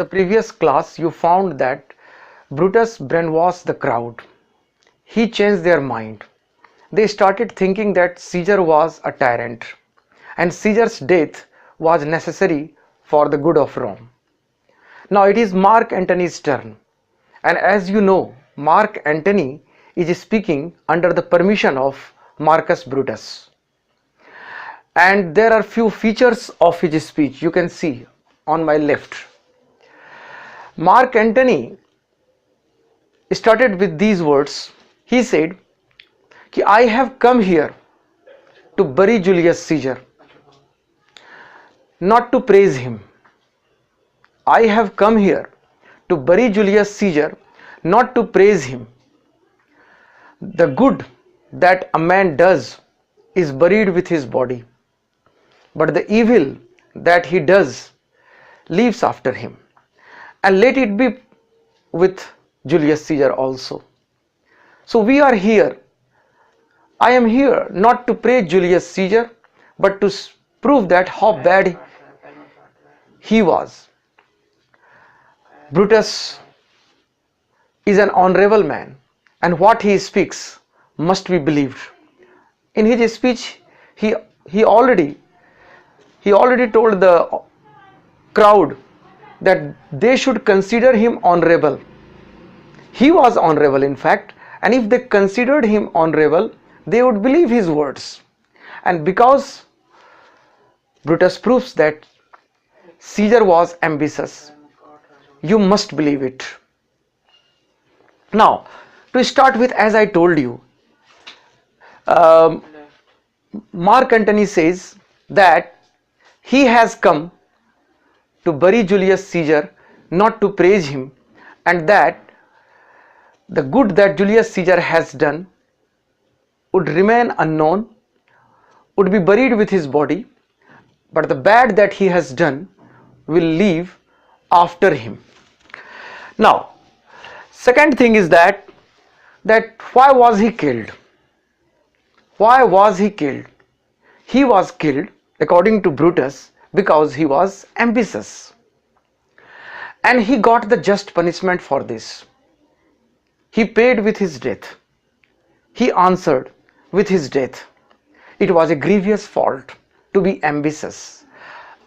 the previous class you found that Brutus brainwashed the crowd. He changed their mind. They started thinking that Caesar was a tyrant and Caesar's death was necessary for the good of Rome. Now it is Mark Antony's turn, and as you know, Mark Antony is speaking under the permission of Marcus Brutus. And there are few features of his speech you can see on my left. Mark Antony started with these words. He said, I have come here to bury Julius Caesar, not to praise him. I have come here to bury Julius Caesar, not to praise him. The good that a man does is buried with his body, but the evil that he does lives after him. And let it be with Julius Caesar also. So we are here. I am here not to praise Julius Caesar, but to prove that how bad he was. Brutus is an honorable man, and what he speaks must be believed. In his speech, he already told the crowd that they should consider him honorable. He was honorable, in fact, and if they considered him honorable, they would believe his words. And because Brutus proves that Caesar was ambitious, you must believe it. Now, to start with, as I told you, Mark Antony says that he has come to bury Julius Caesar, not to praise him, and that the good that Julius Caesar has done would remain unknown, would be buried with his body, but the bad that he has done will live after him. Now, second thing is that why was he killed? Why was he killed? He was killed, according to Brutus, because he was ambitious. And he got the just punishment for this. He paid with his death. He answered with his death. It was a grievous fault to be ambitious,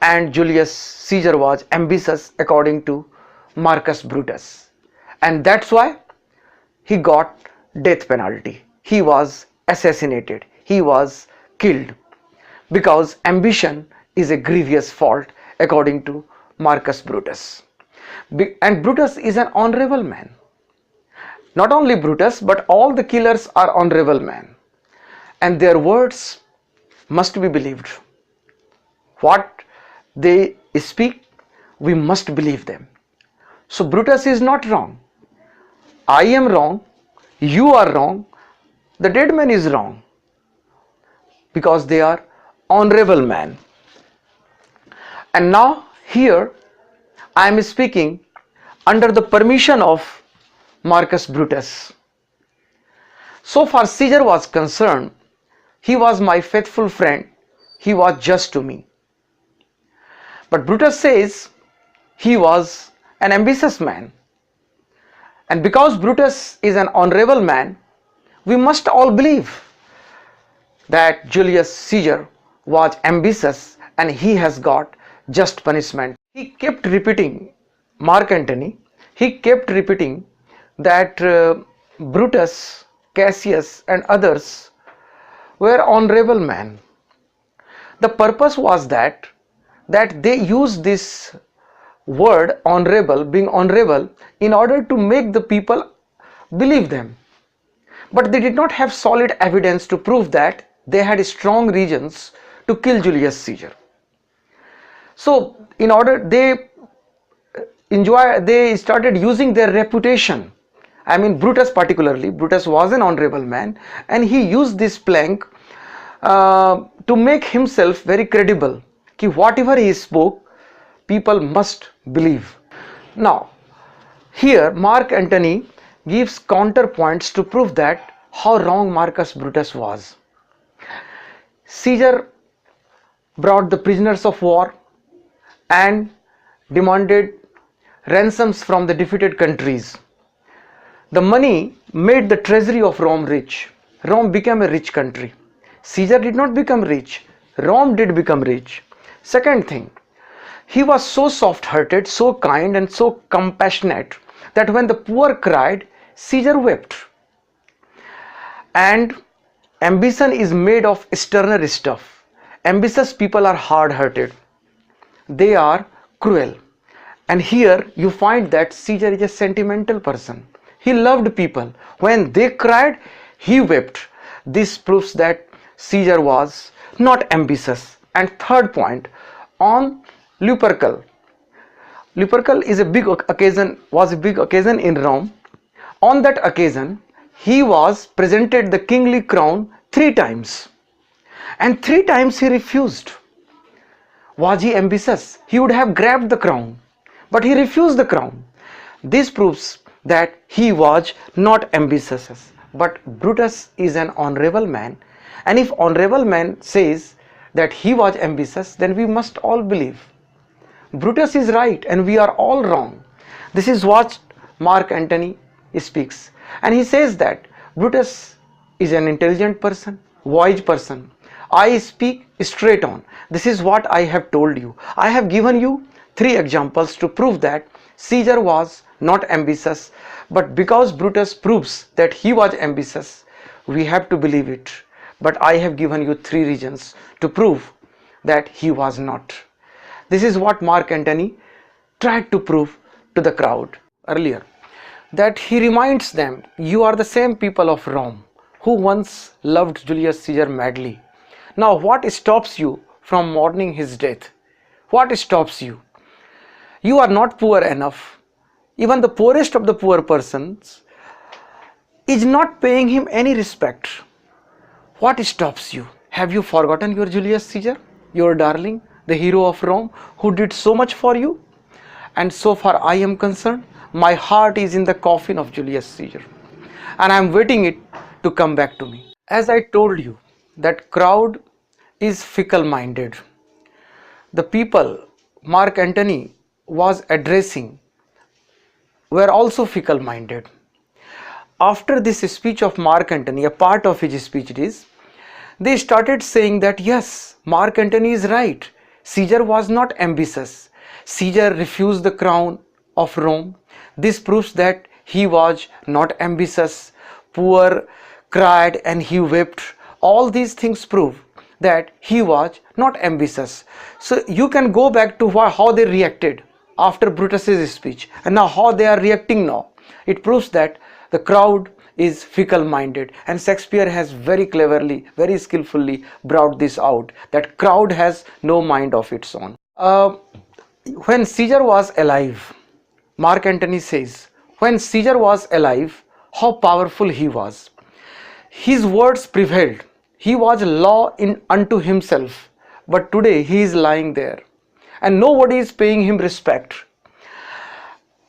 and Julius Caesar was ambitious according to Marcus Brutus, and that's why he got death penalty. He was assassinated. He was killed because ambition is a grievous fault according to Marcus Brutus. And Brutus is an honorable man. Not only Brutus, but all the killers are honorable men, and their words must be believed. What they speak, we must believe them. So Brutus is not wrong. I am wrong. You are wrong. The dead man is wrong, because they are honorable men. And now here I am speaking under the permission of Marcus Brutus. So far Caesar was concerned, he was my faithful friend, he was just to me. But Brutus says he was an ambitious man. And because Brutus is an honorable man, we must all believe that Julius Caesar was ambitious and he has got just punishment. He kept repeating, Mark Antony, he kept repeating that Brutus, Cassius and others were honorable men. The purpose was that they used this word honorable, being honorable, in order to make the people believe them. But they did not have solid evidence to prove that they had strong reasons to kill Julius Caesar. So in order they started using their reputation. I mean Brutus particularly. Brutus was an honorable man, and he used this plank to make himself very credible. Ki whatever he spoke, people must believe. Now, here Mark Antony gives counterpoints to prove that how wrong Marcus Brutus was. Caesar brought the prisoners of war and demanded ransoms from the defeated countries. The money made the treasury of Rome rich. Rome became a rich country. Caesar did not become rich. Rome did become rich. Second thing, he was so soft-hearted, so kind and so compassionate that when the poor cried, Caesar wept. And ambition is made of sterner stuff. Ambitious people are hard-hearted. They are cruel. And here you find that Caesar is a sentimental person. He loved people. When they cried, he wept. This proves that Caesar was not ambitious. And third point, on Lupercal. Lupercal is was a big occasion in Rome. On that occasion, he was presented the kingly crown 3 times. And 3 times he refused. Was he ambitious? He would have grabbed the crown. But he refused the crown. This proves that he was not ambitious. But Brutus is an honorable man. And if honorable man says that he was ambitious, then we must all believe. Brutus is right and we are all wrong. This is what Mark Antony speaks. And he says that Brutus is an intelligent person, wise person. I speak straight on. This is what I have told you. I have given you 3 examples to prove that Caesar was not ambitious. But because Brutus proves that he was ambitious, we have to believe it. But I have given you 3 reasons to prove that he was not. This is what Mark Antony tried to prove to the crowd earlier. That he reminds them, you are the same people of Rome who once loved Julius Caesar madly. Now what stops you from mourning his death? What stops you? You are not poor enough. Even the poorest of the poor persons is not paying him any respect. What stops you? Have you forgotten your Julius Caesar, your darling, the hero of Rome, who did so much for you? And so far I am concerned, my heart is in the coffin of Julius Caesar, and I am waiting it to come back to me. As I told you, that crowd is fickle-minded. The people Mark Antony was addressing were also fickle-minded. After this speech of Mark Antony, a part of his speech is, they started saying that yes, Mark Antony is right. Caesar was not ambitious. Caesar refused the crown of Rome. This proves that he was not ambitious. Poor cried and he wept. All these things prove that he was not ambitious. So you can go back to how they reacted after Brutus's speech and now how they are reacting now. It proves that the crowd is fickle-minded, and Shakespeare has very cleverly, very skillfully brought this out, that crowd has no mind of its own. When Caesar was alive, Mark Antony says, when Caesar was alive, how powerful he was. His words prevailed. He was law unto himself, but today he is lying there and nobody is paying him respect.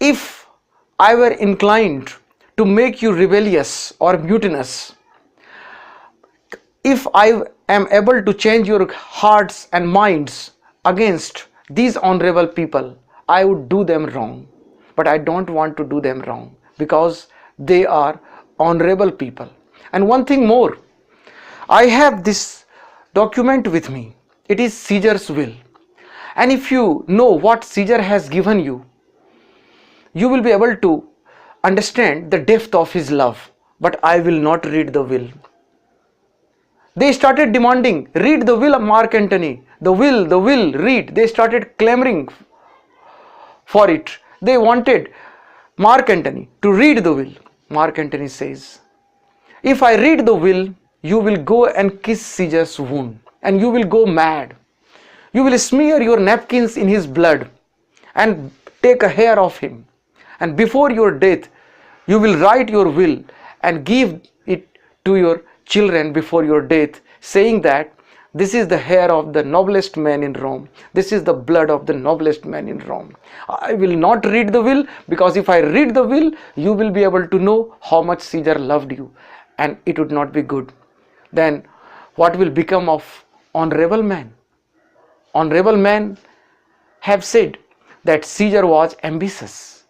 If I were inclined to make you rebellious or mutinous, if I am able to change your hearts and minds against these honorable people, I would do them wrong. But I don't want to do them wrong because they are honorable people. And one thing more, I have this document with me. It is Caesar's will. And if you know what Caesar has given you, you will be able to understand the depth of his love. But I will not read the will. They started demanding, read the will of Mark Antony. The will, read. They started clamoring for it. They wanted Mark Antony to read the will. Mark Antony says, if I read the will, you will go and kiss Caesar's wound and you will go mad. You will smear your napkins in his blood and take a hair of him. And before your death, you will write your will and give it to your children before your death, saying that this is the hair of the noblest man in Rome. This is the blood of the noblest man in Rome. I will not read the will, because if I read the will, you will be able to know how much Caesar loved you, and it would not be good. Then what will become of honorable man? Honorable men have said that Caesar was ambitious.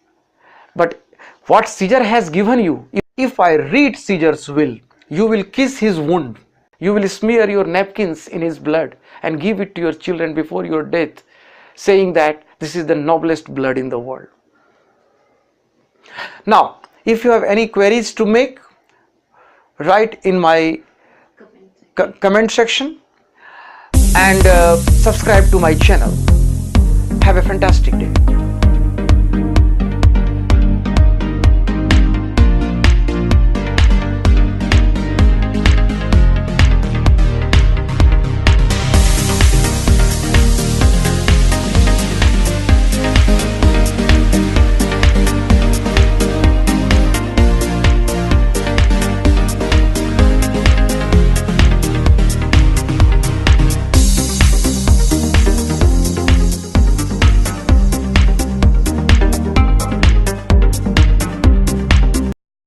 But what Caesar has given you, if I read Caesar's will, you will kiss his wound, you will smear your napkins in his blood and give it to your children before your death, saying that this is the noblest blood in the world. Now, if you have any queries to make, write in my comment section and subscribe to my channel. Have a fantastic day.